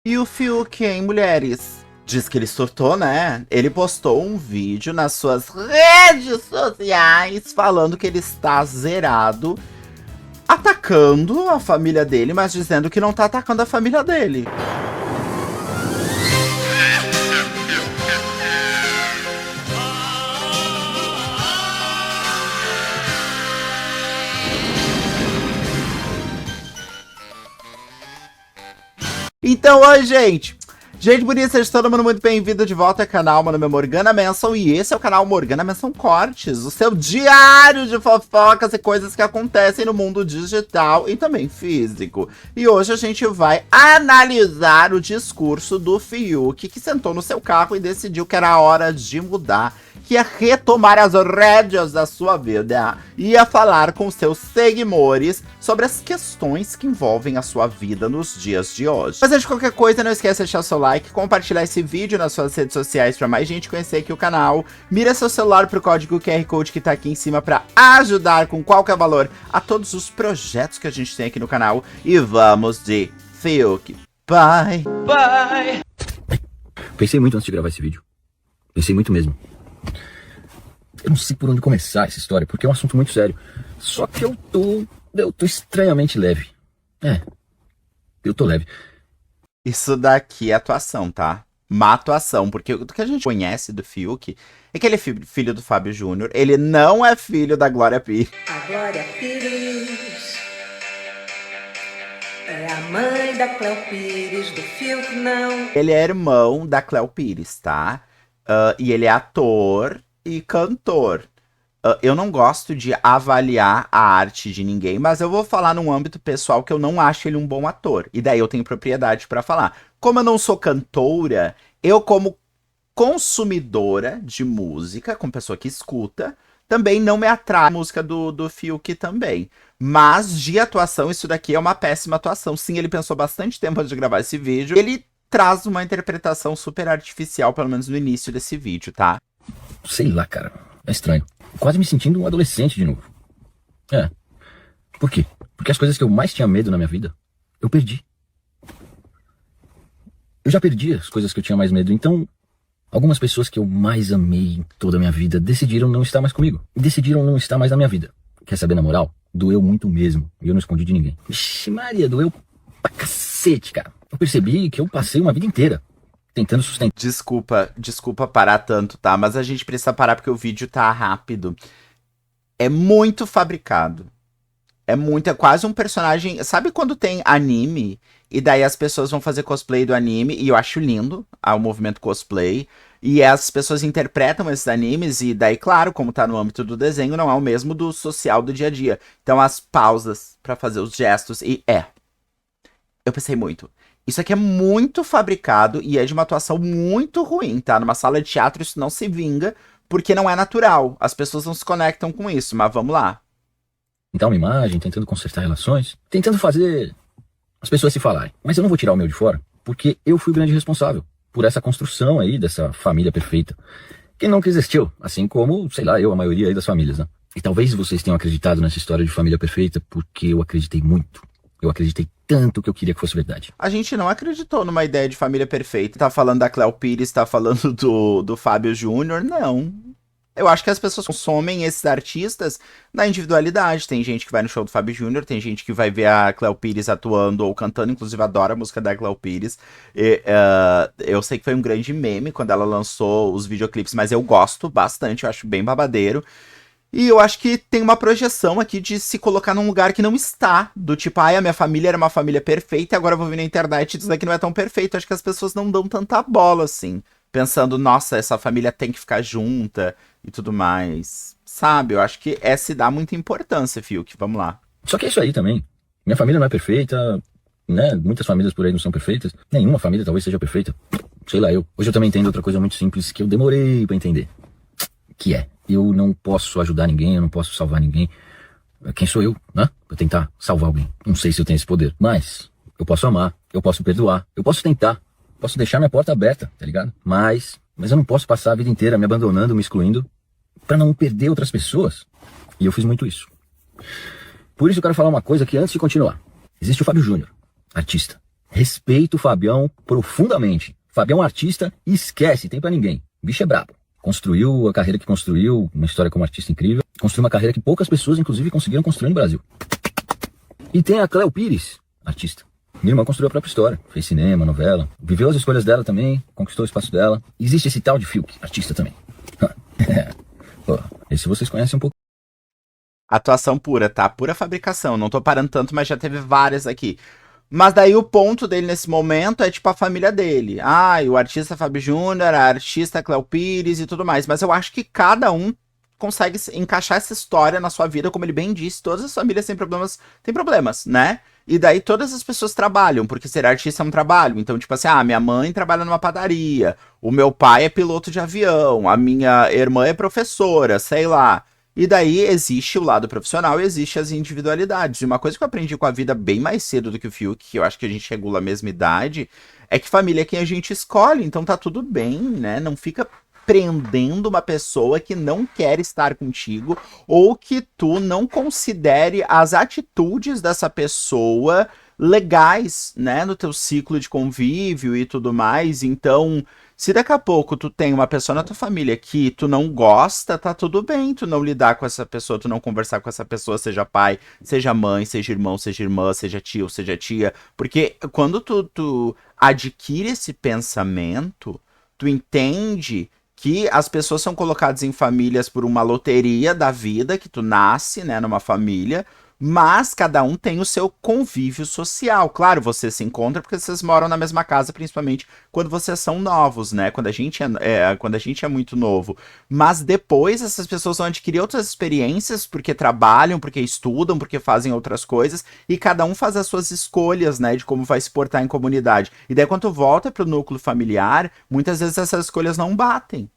E o Fiuk, hein, mulheres? Diz que ele surtou, né? Ele postou um vídeo nas suas redes sociais falando que ele está zerado, atacando a família dele, mas dizendo que não tá atacando a família dele. Então, oi, gente! Gente bonita, seja todo mundo muito bem-vindo de volta ao canal. Meu nome é Morgana Menson e esse é o canal Morgana Menson Cortes, o seu diário de fofocas e coisas que acontecem no mundo digital e também físico. E hoje a gente vai analisar o discurso do Fiuk, que sentou no seu carro e decidiu que era hora de mudar, que ia retomar as rédeas da sua vida, ia falar com seus seguidores sobre as questões que envolvem a sua vida nos dias de hoje. Mas antes de qualquer coisa, não esqueça de deixar o seu like, compartilhar esse vídeo nas suas redes sociais para mais gente conhecer aqui o canal. Mira seu celular pro código QR Code que tá aqui em cima para ajudar com qualquer valor a todos os projetos que a gente tem aqui no canal. E vamos de Fiuk. Bye! Bye! Pensei muito antes de gravar esse vídeo. Pensei muito mesmo. Eu não sei por onde começar essa história, porque é um assunto muito sério. Só que eu tô estranhamente leve. Eu tô leve. Isso daqui é atuação, tá? Má atuação, porque o que a gente conhece do Fiuk é que ele é filho do Fábio Júnior, ele não é filho da Glória Pires. A Glória Pires é a mãe da Cléo Pires, do Fiuk não. Ele é irmão da Cléo Pires, tá? E ele é ator e cantor. Eu não gosto de avaliar a arte de ninguém, mas eu vou falar num âmbito pessoal que eu não acho ele um bom ator. E daí eu tenho propriedade pra falar. Como eu não sou cantora, eu como consumidora de música, como pessoa que escuta, também não me atrai a música do Fiuk também. Mas de atuação, isso daqui é uma péssima atuação. Sim, ele pensou bastante tempo antes de gravar esse vídeo. Ele traz uma interpretação super artificial, pelo menos no início desse vídeo, tá? Sei lá, cara. É estranho. Quase me sentindo um adolescente de novo. Por quê? Porque as coisas que eu mais tinha medo na minha vida, eu perdi. Eu já perdi as coisas que eu tinha mais medo. Então, algumas pessoas que eu mais amei em toda a minha vida decidiram não estar mais comigo. Decidiram não estar mais na minha vida. Quer saber, na moral? Doeu muito mesmo. E eu não escondi de ninguém. Vixe Maria, doeu pra cacete, cara. Eu percebi que eu passei uma vida inteira tentando sustentar. Desculpa parar tanto, tá? Mas a gente precisa parar porque o vídeo tá rápido. É muito fabricado. É quase um personagem... Sabe quando tem anime e daí as pessoas vão fazer cosplay do anime? E eu acho lindo o movimento cosplay. E as pessoas interpretam esses animes e daí, claro, como tá no âmbito do desenho, não é o mesmo do social do dia a dia. Então as pausas pra fazer os gestos e eu pensei muito. Isso aqui é muito fabricado e é de uma atuação muito ruim, tá? Numa sala de teatro isso não se vinga, porque não é natural. As pessoas não se conectam com isso, mas vamos lá. Uma imagem, tentando consertar relações, tentando fazer as pessoas se falarem. Mas eu não vou tirar o meu de fora, porque eu fui o grande responsável por essa construção aí dessa família perfeita, que nunca existiu, assim como, sei lá, a maioria aí das famílias, né? E talvez vocês tenham acreditado nessa história de família perfeita, porque eu acreditei muito. Eu acreditei tanto que eu queria que fosse verdade. A gente não acreditou numa ideia de família perfeita. Tá falando da Cléo Pires, tá falando do Fábio Júnior, não. Eu acho que as pessoas consomem esses artistas na individualidade. Tem gente que vai no show do Fábio Júnior, tem gente que vai ver a Cléo Pires atuando ou cantando, inclusive adora a música da Cléo Pires. Eu sei que foi um grande meme quando ela lançou os videoclipes, mas eu gosto bastante, eu acho bem babadeiro. E eu acho que tem uma projeção aqui de se colocar num lugar que não está. Do tipo, a minha família era uma família perfeita e agora eu vou vir na internet e dizer que não é tão perfeito. Acho que as pessoas não dão tanta bola, assim. Pensando, nossa, essa família tem que ficar junta e tudo mais. Sabe? Eu acho que se dá muita importância, Fiuk. Vamos lá. Só que é isso aí também. Minha família não é perfeita, né? Muitas famílias por aí não são perfeitas. Nenhuma família talvez seja perfeita. Sei lá, eu. Hoje eu também entendo outra coisa muito simples que eu demorei pra entender. Que é... Eu não posso ajudar ninguém, eu não posso salvar ninguém. Quem sou eu, né? Pra tentar salvar alguém. Não sei se eu tenho esse poder. Mas eu posso amar, eu posso perdoar, eu posso tentar. Posso deixar minha porta aberta, tá ligado? Mas eu não posso passar a vida inteira me abandonando, me excluindo, pra não perder outras pessoas. E eu fiz muito isso. Por isso eu quero falar uma coisa aqui antes de continuar. Existe o Fábio Júnior, artista. Respeito o Fabião profundamente. Fabião artista, esquece, tem pra ninguém. O bicho é brabo. Construiu a carreira que construiu, uma história como artista incrível. Construiu uma carreira que poucas pessoas, inclusive, conseguiram construir no Brasil. E tem a Cléo Pires, artista. Minha irmã construiu a própria história. Fez cinema, novela. Viveu as escolhas dela também, conquistou o espaço dela. Existe esse tal de Fiuk, artista também. Pô, esse vocês conhecem um pouco. Atuação pura, tá? Pura fabricação. Não tô parando tanto, mas já teve várias aqui. Mas daí o ponto dele nesse momento é tipo a família dele. Ah, e o artista Fábio Júnior, a artista Cléo Pires e tudo mais. Mas eu acho que cada um consegue encaixar essa história na sua vida, como ele bem disse, todas as famílias têm problemas, né? E daí todas as pessoas trabalham, porque ser artista é um trabalho. Então, tipo assim, minha mãe trabalha numa padaria, o meu pai é piloto de avião, a minha irmã é professora, sei lá. E daí existe o lado profissional e existe as individualidades. E uma coisa que eu aprendi com a vida bem mais cedo do que o Fiuk, que eu acho que a gente regula a mesma idade, é que família é quem a gente escolhe, então tá tudo bem, né? Não fica prendendo uma pessoa que não quer estar contigo ou que tu não considere as atitudes dessa pessoa legais, né, no teu ciclo de convívio e tudo mais. Então, se daqui a pouco tu tem uma pessoa na tua família que tu não gosta, tá tudo bem tu não lidar com essa pessoa, tu não conversar com essa pessoa, seja pai, seja mãe, seja irmão, seja irmã, seja tio, seja tia, porque quando tu adquire esse pensamento, tu entende que as pessoas são colocadas em famílias por uma loteria da vida, que tu nasce, né, numa família, mas cada um tem o seu convívio social. Claro, você se encontra porque vocês moram na mesma casa, principalmente quando vocês são novos, né? Quando a gente quando a gente é muito novo. Mas depois essas pessoas vão adquirir outras experiências porque trabalham, porque estudam, porque fazem outras coisas e cada um faz as suas escolhas, né? De como vai se portar em comunidade. E daí quando tu volta pro núcleo familiar, muitas vezes essas escolhas não batem.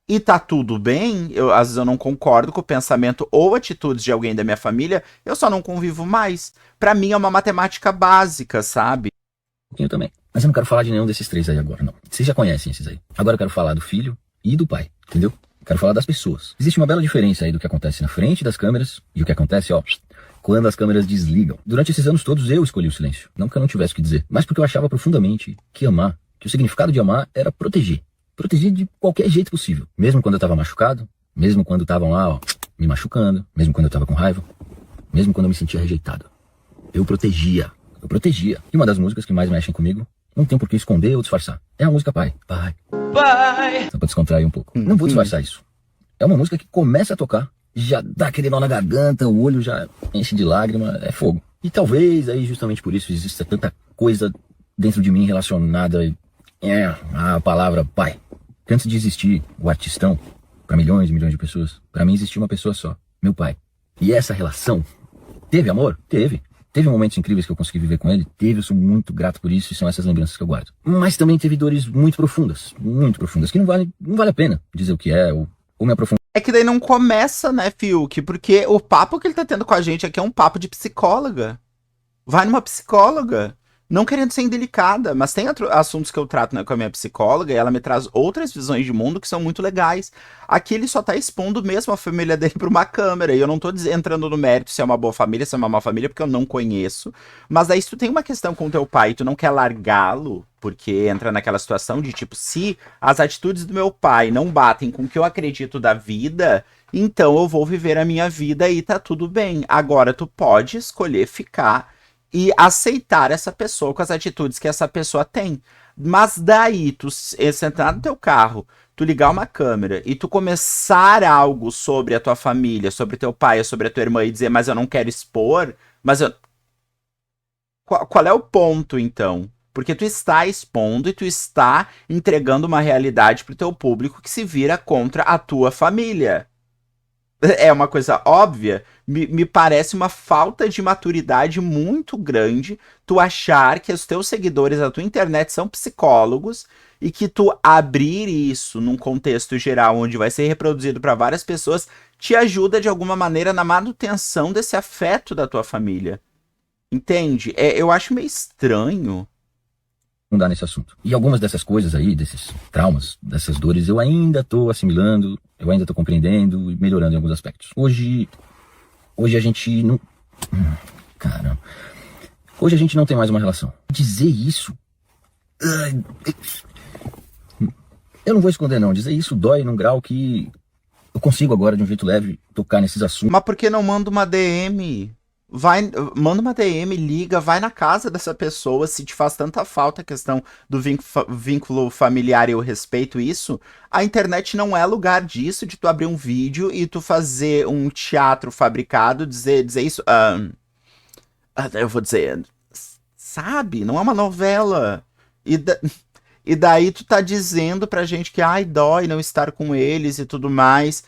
E tá tudo bem, às vezes eu não concordo com o pensamento ou atitudes de alguém da minha família, eu só não convivo mais. Pra mim é uma matemática básica, sabe? Eu também. Mas eu não quero falar de nenhum desses três aí agora, não. Vocês já conhecem esses aí. Agora eu quero falar do filho e do pai, entendeu? Quero falar das pessoas. Existe uma bela diferença aí do que acontece na frente das câmeras e o que acontece, quando as câmeras desligam. Durante esses anos todos eu escolhi o silêncio. Não que eu não tivesse o que dizer, mas porque eu achava profundamente que amar, que o significado de amar era proteger. Proteger de qualquer jeito possível. Mesmo quando eu tava machucado, mesmo quando estavam lá, me machucando, mesmo quando eu tava com raiva, mesmo quando eu me sentia rejeitado. Eu protegia. E uma das músicas que mais mexem comigo, não tem por que esconder ou disfarçar. É a música Pai. Pai. Só pra descontrair um pouco. Não vou disfarçar isso. É uma música que começa a tocar, já dá aquele nó na garganta, o olho já enche de lágrima, é fogo. E talvez aí justamente por isso exista tanta coisa dentro de mim relacionada à palavra pai. Que antes de existir o artistão, para milhões e milhões de pessoas, para mim existia uma pessoa só, meu pai. E essa relação, teve amor? Teve. Teve momentos incríveis que eu consegui viver com ele, eu sou muito grato por isso e são essas lembranças que eu guardo. Mas também teve dores muito profundas, que não vale a pena dizer o que é ou me aprofundar. É que daí não começa, né, Fiuk? Porque o papo que ele tá tendo com a gente aqui é um papo de psicóloga. Vai numa psicóloga. Não querendo ser indelicada, mas tem assuntos que eu trato, né, com a minha psicóloga e ela me traz outras visões de mundo que são muito legais. Aqui ele só tá expondo mesmo a família dele pra uma câmera e eu não tô entrando no mérito se é uma boa família, se é uma má família, porque eu não conheço. Mas daí se tu tem uma questão com o teu pai e tu não quer largá-lo, porque entra naquela situação de tipo, se as atitudes do meu pai não batem com o que eu acredito da vida, então eu vou viver a minha vida e tá tudo bem. Agora tu pode escolher ficar e aceitar essa pessoa com as atitudes que essa pessoa tem. Mas daí, tu sentar no teu carro, tu ligar uma câmera e tu começar algo sobre a tua família, sobre teu pai, sobre a tua irmã e dizer, mas eu não quero expor, mas eu... Qual é o ponto, então? Porque tu está expondo e tu está entregando uma realidade pro teu público que se vira contra a tua família. É uma coisa óbvia, me parece uma falta de maturidade muito grande tu achar que os teus seguidores da tua internet são psicólogos e que tu abrir isso num contexto geral onde vai ser reproduzido para várias pessoas te ajuda de alguma maneira na manutenção desse afeto da tua família. Entende? Eu acho meio estranho. Não dá nesse assunto. E algumas dessas coisas aí, desses traumas, dessas dores, eu ainda tô assimilando, eu ainda tô compreendendo e melhorando em alguns aspectos. Hoje a gente não... Caramba. Hoje a gente não tem mais uma relação. Dizer isso... Eu não vou esconder não, dizer isso dói num grau que eu consigo agora, de um jeito leve, tocar nesses assuntos. Mas por que não manda uma DM? Manda uma DM, liga, vai na casa dessa pessoa, se te faz tanta falta a questão do vínculo familiar e eu respeito isso, a internet não é lugar disso, de tu abrir um vídeo e tu fazer um teatro fabricado, dizer isso, eu vou dizer, sabe, não é uma novela, e daí tu tá dizendo pra gente que, ai, dói não estar com eles e tudo mais,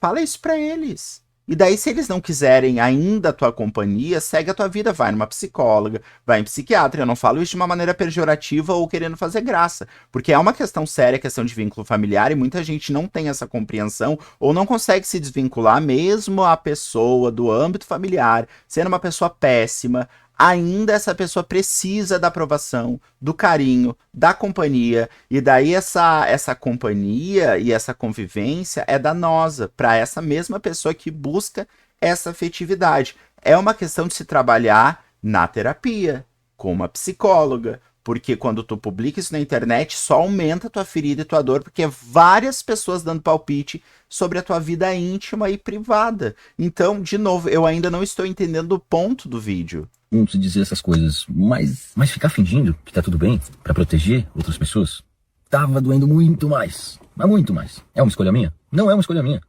fala isso pra eles. E daí, se eles não quiserem ainda a tua companhia, segue a tua vida, vai numa psicóloga, vai em psiquiatra. Eu não falo isso de uma maneira pejorativa ou querendo fazer graça, porque é uma questão séria, questão de vínculo familiar, e muita gente não tem essa compreensão ou não consegue se desvincular, mesmo a pessoa do âmbito familiar, sendo uma pessoa péssima, ainda essa pessoa precisa da aprovação, do carinho, da companhia, e daí essa companhia e essa convivência é danosa para essa mesma pessoa que busca essa afetividade. É uma questão de se trabalhar na terapia, com uma psicóloga, porque quando tu publica isso na internet, só aumenta a tua ferida e tua dor, porque é várias pessoas dando palpite sobre a tua vida íntima e privada. Então, de novo, eu ainda não estou entendendo o ponto do vídeo. Não se dizer essas coisas, mas ficar fingindo que tá tudo bem pra proteger outras pessoas, tava doendo muito mais, mas muito mais. É uma escolha minha? Não é uma escolha minha.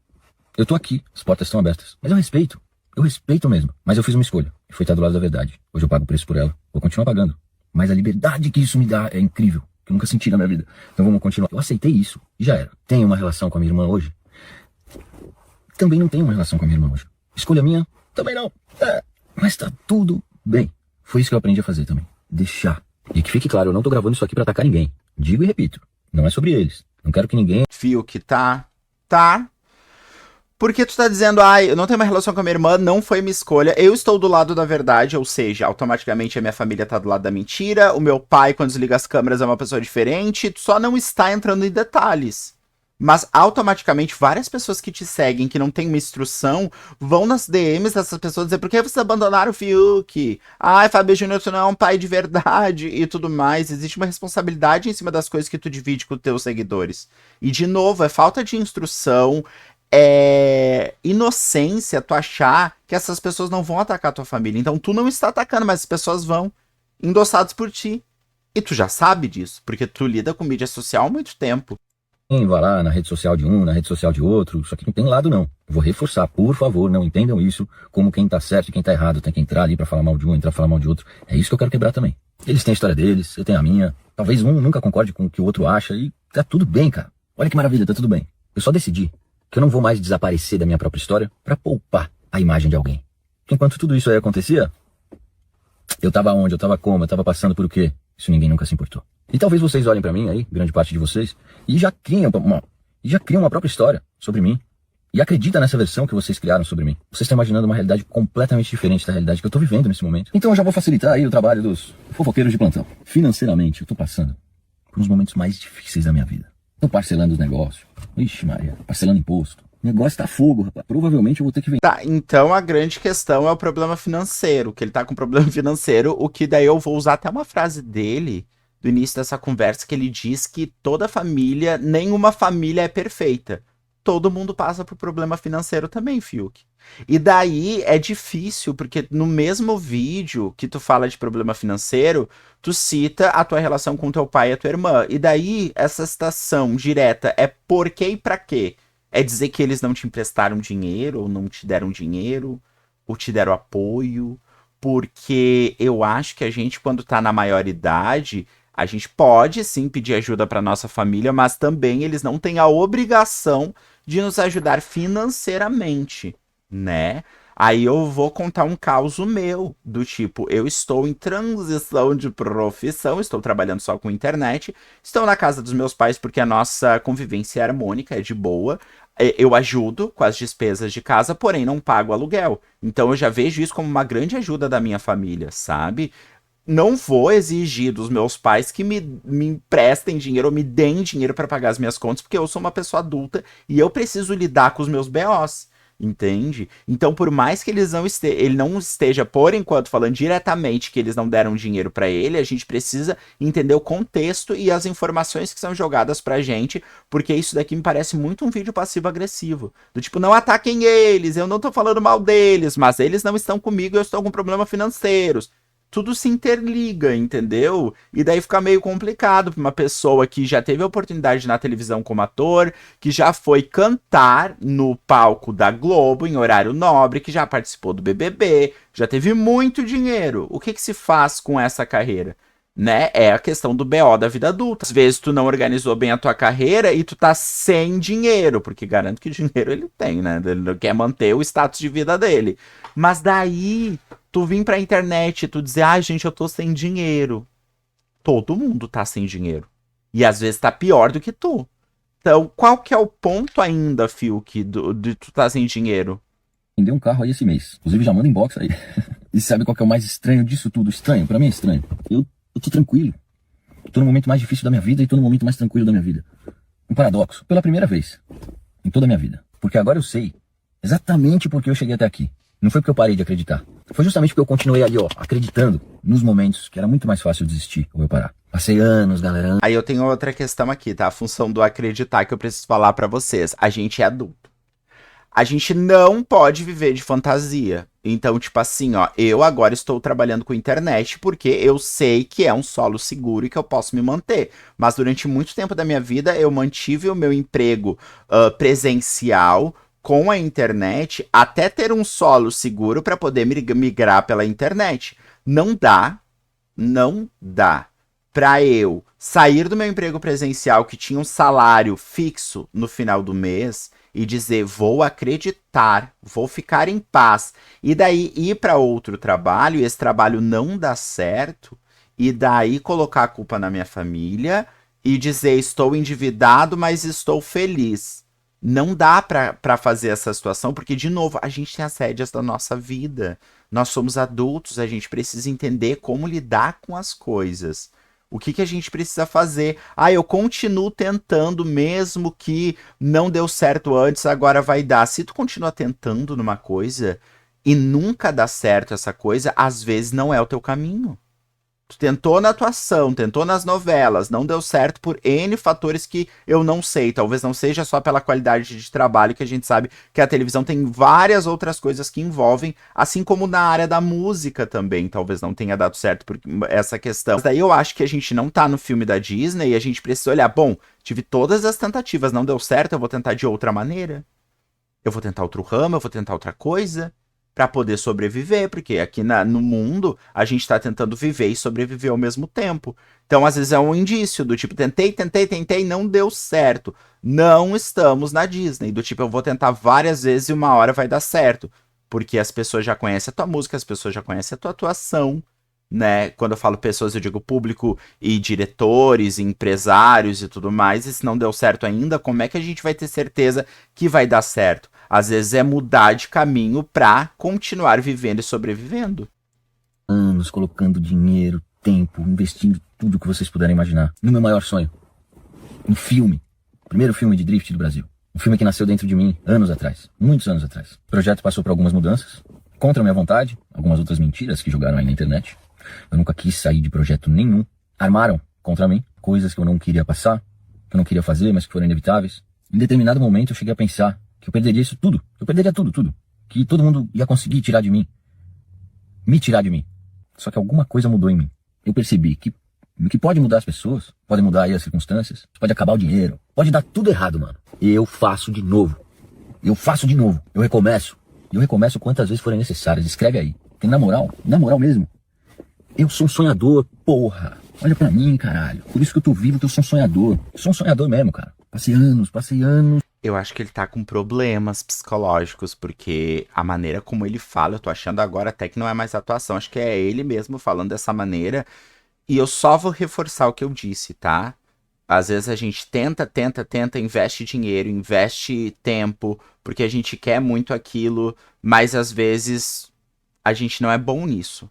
Eu tô aqui, as portas estão abertas, mas eu respeito mesmo. Mas eu fiz uma escolha, e foi estar do lado da verdade. Hoje eu pago o preço por ela, vou continuar pagando. Mas a liberdade que isso me dá é incrível, que eu nunca senti na minha vida. Então vamos continuar. Eu aceitei isso, e já era. Tenho uma relação com a minha irmã hoje? Também não tenho uma relação com a minha irmã hoje. Escolha minha? Também não. Mas tá tudo bem. Foi isso que eu aprendi a fazer também. Deixar. E que fique claro, eu não tô gravando isso aqui pra atacar ninguém. Digo e repito, não é sobre eles. Não quero que ninguém... Fio que tá. Porque tu tá dizendo, eu não tenho uma relação com a minha irmã, não foi minha escolha, eu estou do lado da verdade, ou seja, automaticamente a minha família tá do lado da mentira, o meu pai, quando desliga as câmeras, é uma pessoa diferente, tu só não está entrando em detalhes. Mas automaticamente várias pessoas que te seguem, que não tem uma instrução, vão nas DMs dessas pessoas dizer, por que vocês abandonaram o Fiuk? Ai, Fábio Júnior, tu não é um pai de verdade e tudo mais. Existe uma responsabilidade em cima das coisas que tu divide com os teus seguidores. E de novo, é falta de instrução, é inocência tu achar que essas pessoas não vão atacar a tua família. Então tu não está atacando, mas as pessoas vão, endossados por ti. E tu já sabe disso, porque tu lida com mídia social há muito tempo. Vai lá na rede social de um, na rede social de outro. Isso aqui não tem lado, não. Eu vou reforçar, por favor, não entendam isso como quem tá certo e quem tá errado. Tem que entrar ali pra falar mal de um, entrar pra falar mal de outro. É isso que eu quero quebrar também. Eles têm a história deles, eu tenho a minha. Talvez um nunca concorde com o que o outro acha e tá tudo bem, cara. Olha que maravilha, tá tudo bem. Eu só decidi que eu não vou mais desaparecer da minha própria história pra poupar a imagem de alguém. Enquanto tudo isso aí acontecia, eu tava onde, eu tava como, eu tava passando por o quê? Isso ninguém nunca se importou. E talvez vocês olhem pra mim aí, grande parte de vocês, e já criam uma própria história sobre mim. E acredita nessa versão que vocês criaram sobre mim. Vocês estão imaginando uma realidade completamente diferente da realidade que eu tô vivendo nesse momento. Então eu já vou facilitar aí o trabalho dos fofoqueiros de plantão. Financeiramente, eu tô passando por uns momentos mais difíceis da minha vida. Tô parcelando os negócios. Ixi Maria, parcelando imposto. O negócio tá fogo, rapaz. Provavelmente eu vou ter que vender. Tá, então a grande questão é o problema financeiro, que ele tá com problema financeiro, o que daí eu vou usar até uma frase dele, do início dessa conversa, que ele diz que toda família, nenhuma família é perfeita. Todo mundo passa por problema financeiro também, Fiuk. E daí é difícil, porque no mesmo vídeo que tu fala de problema financeiro, tu cita a tua relação com teu pai e a tua irmã. E daí essa citação direta é por quê e pra quê? É dizer que eles não te emprestaram dinheiro, ou não te deram dinheiro, ou te deram apoio. Porque eu acho que a gente, quando tá na maioridade, a gente pode sim pedir ajuda pra nossa família, mas também eles não têm a obrigação de nos ajudar financeiramente, né? Aí eu vou contar um caso meu, do tipo, eu estou em transição de profissão, estou trabalhando só com internet, estou na casa dos meus pais porque a nossa convivência é harmônica, é de boa, eu ajudo com as despesas de casa, porém não pago aluguel. Então eu já vejo isso como uma grande ajuda da minha família, sabe? Não vou exigir dos meus pais que me emprestem dinheiro ou me deem dinheiro para pagar as minhas contas, porque eu sou uma pessoa adulta e eu preciso lidar com os meus BOs. Entende? Então, por mais que ele não esteja, por enquanto, falando diretamente que eles não deram dinheiro pra ele, a gente precisa entender o contexto e as informações que são jogadas pra gente, porque isso daqui me parece muito um vídeo passivo-agressivo. Do tipo, não ataquem eles, eu não tô falando mal deles, mas eles não estão comigo, eu estou com problemas financeiros. Tudo se interliga, entendeu? E daí fica meio complicado para uma pessoa que já teve a oportunidade na televisão como ator, que já foi cantar no palco da Globo em horário nobre, que já participou do BBB, já teve muito dinheiro. O que se faz com essa carreira? Né? É a questão do BO da vida adulta. Às vezes tu não organizou bem a tua carreira e tu tá sem dinheiro, porque garanto que dinheiro ele tem, né? Ele quer manter o status de vida dele. Mas daí tu vir pra internet e tu dizer, gente, eu tô sem dinheiro. Todo mundo tá sem dinheiro. E às vezes tá pior do que tu. Então, qual que é o ponto ainda, Fiuk, de tu tá sem dinheiro? Vendeu um carro aí esse mês. Inclusive já manda inbox aí. E sabe qual que é o mais estranho disso tudo? Estranho, pra mim é estranho. Eu tô tranquilo. Tô no momento mais difícil da minha vida e tô no momento mais tranquilo da minha vida. Um paradoxo. Pela primeira vez. Em toda a minha vida. Porque agora eu sei exatamente por que eu cheguei até aqui. Não foi porque eu parei de acreditar. Foi justamente porque eu continuei ali, acreditando nos momentos que era muito mais fácil desistir ou eu parar. Passei anos, galera. Aí eu tenho outra questão aqui, tá? A função do acreditar que eu preciso falar pra vocês. A gente é adulto. A gente não pode viver de fantasia. Então, tipo assim, eu agora estou trabalhando com internet porque eu sei que é um solo seguro e que eu posso me manter. Mas durante muito tempo da minha vida, eu mantive o meu emprego presencial com a internet até ter um solo seguro para poder migrar pela internet. Não dá para eu sair do meu emprego presencial que tinha um salário fixo no final do mês e dizer, vou acreditar, vou ficar em paz, e daí ir para outro trabalho, e esse trabalho não dá certo, e daí colocar a culpa na minha família e dizer, estou endividado, mas estou feliz. Não dá pra fazer essa situação, porque, de novo, a gente tem as rédeas da nossa vida. Nós somos adultos, a gente precisa entender como lidar com as coisas. O que a gente precisa fazer? Eu continuo tentando, mesmo que não deu certo antes, agora vai dar. Se tu continua tentando numa coisa e nunca dá certo essa coisa, às vezes não é o teu caminho. Tu tentou na atuação, tentou nas novelas, não deu certo por N fatores que eu não sei. Talvez não seja só pela qualidade de trabalho, que a gente sabe que a televisão tem várias outras coisas que envolvem, assim como na área da música também, talvez não tenha dado certo por essa questão. Mas daí eu acho que a gente não tá no filme da Disney e a gente precisa olhar, bom, tive todas as tentativas, não deu certo, eu vou tentar de outra maneira. Eu vou tentar outro ramo, eu vou tentar outra coisa para poder sobreviver, porque aqui no mundo a gente tá tentando viver e sobreviver ao mesmo tempo. Então, às vezes é um indício do tipo, tentei, não deu certo. Não estamos na Disney, do tipo, eu vou tentar várias vezes e uma hora vai dar certo, porque as pessoas já conhecem a tua música, as pessoas já conhecem a tua atuação, né? Quando eu falo pessoas, eu digo público e diretores, e empresários e tudo mais, e se não deu certo ainda, como é que a gente vai ter certeza que vai dar certo? Às vezes é mudar de caminho pra continuar vivendo e sobrevivendo. Anos colocando dinheiro, tempo, investindo tudo que vocês puderem imaginar. No meu maior sonho. Um filme. Primeiro filme de drift do Brasil. Um filme que nasceu dentro de mim anos atrás. Muitos anos atrás. O projeto passou por algumas mudanças. Contra a minha vontade. Algumas outras mentiras que jogaram aí na internet. Eu nunca quis sair de projeto nenhum. Armaram contra mim coisas que eu não queria passar. Que eu não queria fazer, mas que foram inevitáveis. Em determinado momento eu cheguei a pensar que eu perderia isso tudo. Eu perderia tudo. Que todo mundo ia conseguir tirar de mim. Me tirar de mim. Só que alguma coisa mudou em mim. Eu percebi que pode mudar as pessoas, pode mudar aí as circunstâncias, pode acabar o dinheiro, pode dar tudo errado, mano. E eu faço de novo. Eu recomeço. E eu recomeço quantas vezes forem necessárias. Escreve aí. Porque na moral mesmo, eu sou um sonhador, porra. Olha pra mim, caralho. Por isso que eu tô vivo, que eu sou um sonhador. Eu sou um sonhador mesmo, cara. Passei anos. Eu acho que ele tá com problemas psicológicos, porque a maneira como ele fala, eu tô achando agora até que não é mais atuação, acho que é ele mesmo falando dessa maneira. E eu só vou reforçar o que eu disse, tá? Às vezes a gente tenta, investe dinheiro, investe tempo, porque a gente quer muito aquilo, mas às vezes a gente não é bom nisso.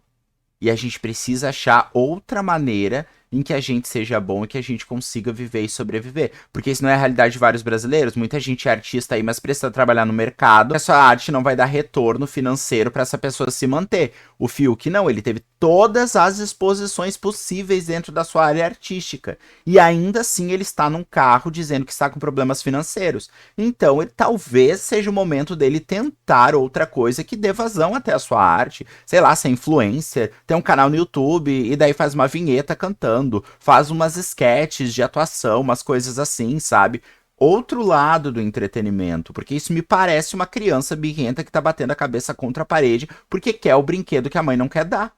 E a gente precisa achar outra maneira em que a gente seja bom e que a gente consiga viver e sobreviver. Porque isso não é a realidade de vários brasileiros. Muita gente é artista aí, mas precisa trabalhar no mercado. Essa arte não vai dar retorno financeiro para essa pessoa se manter. O Fiuk não, ele teve todas as exposições possíveis dentro da sua área artística. E ainda assim ele está num carro dizendo que está com problemas financeiros. Então, talvez seja o momento dele tentar outra coisa que dê vazão até a sua arte. Sei lá, ser influencer, ter um canal no YouTube e daí faz uma vinheta cantando, faz umas sketches de atuação, umas coisas assim, sabe? Outro lado do entretenimento, porque isso me parece uma criança birrenta que tá batendo a cabeça contra a parede porque quer o brinquedo que a mãe não quer dar.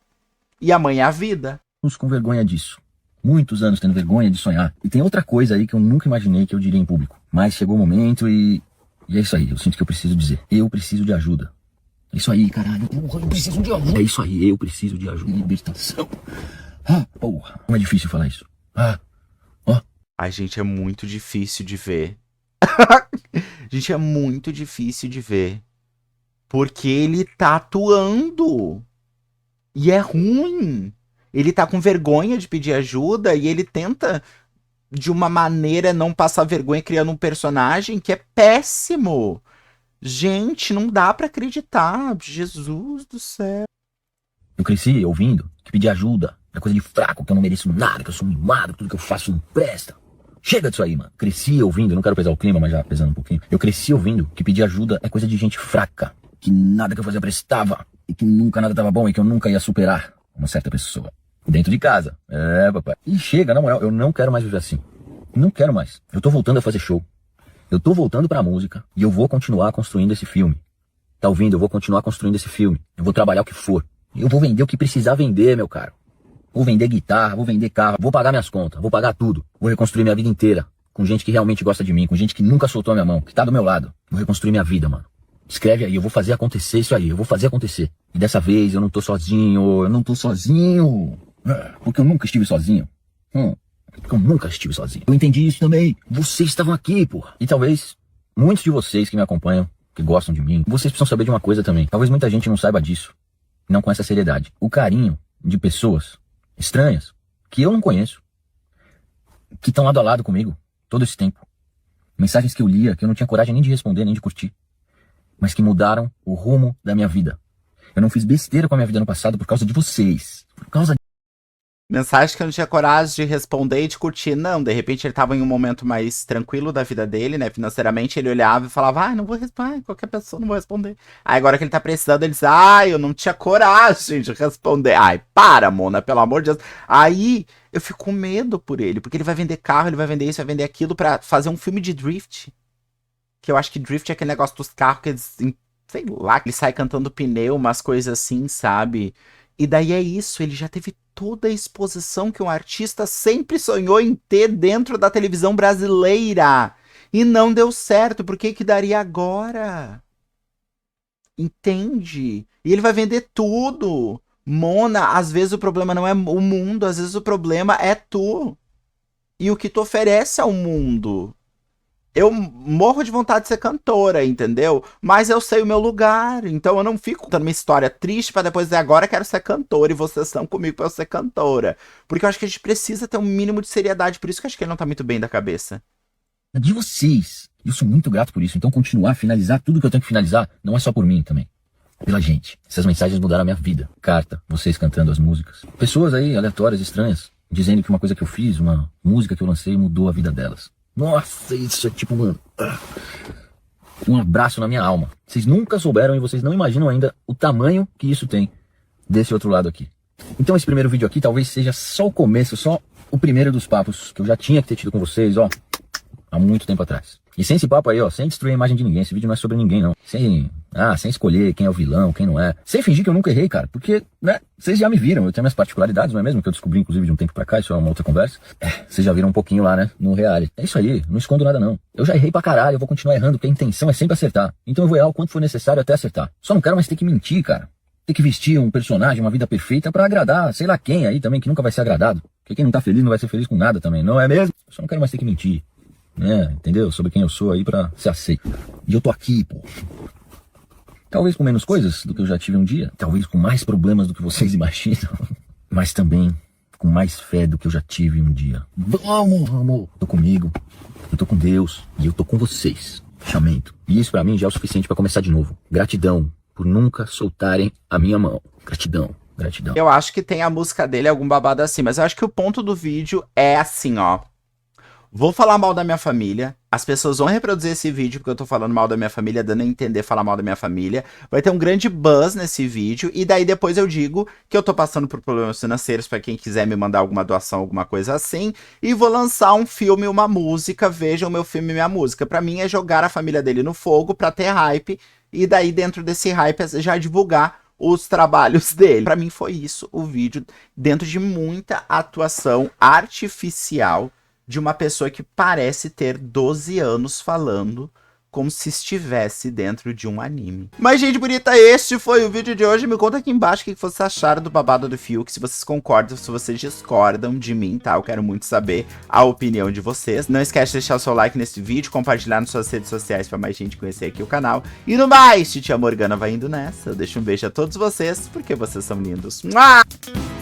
E a mãe é a vida. Com vergonha disso. Muitos anos tendo vergonha de sonhar. E tem outra coisa aí que eu nunca imaginei que eu diria em público. Mas chegou o momento e é isso aí. Eu sinto que eu preciso dizer. Eu preciso de ajuda. É isso aí, caralho. Eu preciso de ajuda. É isso aí, eu preciso de ajuda. Libertação. Porra. Como é difícil falar isso. Ai, gente, é muito difícil de ver. Gente, é muito difícil de ver. Porque ele tá atuando. E é ruim. Ele tá com vergonha de pedir ajuda e ele tenta, de uma maneira, não passar vergonha criando um personagem que é péssimo. Gente, não dá pra acreditar. Jesus do céu. Eu cresci ouvindo que pedir ajuda é coisa de fraco, que eu não mereço nada, que eu sou mimado, que tudo que eu faço não presta. Chega disso aí, mano. Cresci ouvindo, não quero pesar o clima, mas já pesando um pouquinho. Eu cresci ouvindo que pedir ajuda é coisa de gente fraca, que nada que eu fazia prestava, e que nunca nada tava bom, e que eu nunca ia superar uma certa pessoa. Dentro de casa. É, papai. E chega, na moral, eu não quero mais viver assim. Não quero mais. Eu tô voltando a fazer show. Eu tô voltando pra música, e eu vou continuar construindo esse filme. Tá ouvindo? Eu vou continuar construindo esse filme. Eu vou trabalhar o que for. Eu vou vender o que precisar vender, meu caro. Vou vender guitarra, vou vender carro, vou pagar minhas contas, vou pagar tudo. Vou reconstruir minha vida inteira. Com gente que realmente gosta de mim, com gente que nunca soltou a minha mão, que tá do meu lado. Vou reconstruir minha vida, mano. Escreve aí, eu vou fazer acontecer isso aí, eu vou fazer acontecer. E dessa vez eu não tô sozinho, Porque eu nunca estive sozinho. Porque eu nunca estive sozinho. Eu entendi isso também. Vocês estavam aqui, porra. E talvez muitos de vocês que me acompanham, que gostam de mim, vocês precisam saber de uma coisa também. Talvez muita gente não saiba disso. Não com essa seriedade. O carinho de pessoas estranhas, que eu não conheço, que estão lado a lado comigo todo esse tempo. Mensagens que eu lia, que eu não tinha coragem nem de responder, nem de curtir. Mas que mudaram o rumo da minha vida. Eu não fiz besteira com a minha vida no passado por causa de vocês. Por causa Mensagem que eu não tinha coragem de responder e de curtir. Não, de repente ele tava em um momento mais tranquilo da vida dele, né? Financeiramente, ele olhava e falava, não vou responder, qualquer pessoa não vou responder. Aí agora que ele tá precisando, ele diz, eu não tinha coragem de responder. Ai, para, Mona, pelo amor de Deus. Aí eu fico com medo por ele, porque ele vai vender carro, ele vai vender isso, vai vender aquilo pra fazer um filme de drift. Que eu acho que drift é aquele negócio dos carros que eles, sei lá, que ele sai cantando pneu, umas coisas assim, sabe? E daí é isso, ele já teve toda a exposição que um artista sempre sonhou em ter dentro da televisão brasileira. E não deu certo, por que que daria agora? Entende? E ele vai vender tudo. Mona, às vezes o problema não é o mundo, às vezes o problema é tu. E o que tu oferece ao mundo. Eu morro de vontade de ser cantora, entendeu? Mas eu sei o meu lugar, então eu não fico contando minha história triste pra depois dizer agora eu quero ser cantora e vocês estão comigo pra eu ser cantora. Porque eu acho que a gente precisa ter um mínimo de seriedade, por isso que eu acho que ele não tá muito bem da cabeça. de vocês. Eu sou muito grato por isso. Então continuar, finalizar tudo que eu tenho que finalizar, não é só por mim também. Pela gente. Essas mensagens mudaram a minha vida. Carta, vocês cantando as músicas. Pessoas aí, aleatórias, estranhas, dizendo que uma coisa que eu fiz, uma música que eu lancei, mudou a vida delas. Nossa, isso é tipo, mano, um abraço na minha alma. Vocês nunca souberam e vocês não imaginam ainda o tamanho que isso tem desse outro lado aqui. Então esse primeiro vídeo aqui talvez seja só o começo, só o primeiro dos papos que eu já tinha que ter tido com vocês, ó, há muito tempo atrás. E sem esse papo aí, ó, sem destruir a imagem de ninguém, esse vídeo não é sobre ninguém, não. Sem escolher quem é o vilão, quem não é. Sem fingir que eu nunca errei, cara, porque, né, vocês já me viram, eu tenho minhas particularidades, não é mesmo? Que eu descobri, inclusive, de um tempo pra cá, isso é uma outra conversa. Vocês já viram um pouquinho lá, né, no reality. É isso aí, não escondo nada, não. Eu já errei pra caralho, eu vou continuar errando, porque a intenção é sempre acertar. Então eu vou errar o quanto for necessário até acertar. Só não quero mais ter que mentir, cara. Ter que vestir um personagem, uma vida perfeita pra agradar, sei lá quem aí também, que nunca vai ser agradado. Porque quem não tá feliz não vai ser feliz com nada também, não é mesmo? Só não quero mais ter que mentir. Entendeu? Sobre quem eu sou aí pra ser aceito. E eu tô aqui, pô. Talvez com menos coisas do que eu já tive um dia. Talvez com mais problemas do que vocês imaginam. Mas também com com mais fé do que eu já tive um dia. Vamos, amor. Tô comigo, eu tô com Deus e eu tô com vocês. Fechamento. E isso pra mim já é o suficiente pra começar de novo. Gratidão por nunca soltarem a minha mão. Gratidão. Gratidão. Eu acho que tem a música dele, algum babado assim, mas eu acho que o ponto do vídeo é assim, ó. Vou falar mal da minha família, as pessoas vão reproduzir esse vídeo porque eu tô falando mal da minha família, dando a entender falar mal da minha família. Vai ter um grande buzz nesse vídeo e daí depois eu digo que eu tô passando por problemas financeiros pra quem quiser me mandar alguma doação, alguma coisa assim. E vou lançar um filme, uma música, vejam meu filme e minha música. Pra mim é jogar a família dele no fogo pra ter hype e daí dentro desse hype é já divulgar os trabalhos dele. Pra mim foi isso o vídeo, dentro de muita atuação artificial de uma pessoa que parece ter 12 anos falando como se estivesse dentro de um anime. Mas, gente bonita, este foi o vídeo de hoje. Me conta aqui embaixo o que vocês acharam do babado do Fiuk, se vocês concordam, se vocês discordam de mim, tá? Eu quero muito saber a opinião de vocês. Não esquece de deixar o seu like nesse vídeo, compartilhar nas suas redes sociais pra mais gente conhecer aqui o canal. E no mais, Titia Morgana vai indo nessa. Eu deixo um beijo a todos vocês, porque vocês são lindos. Mua!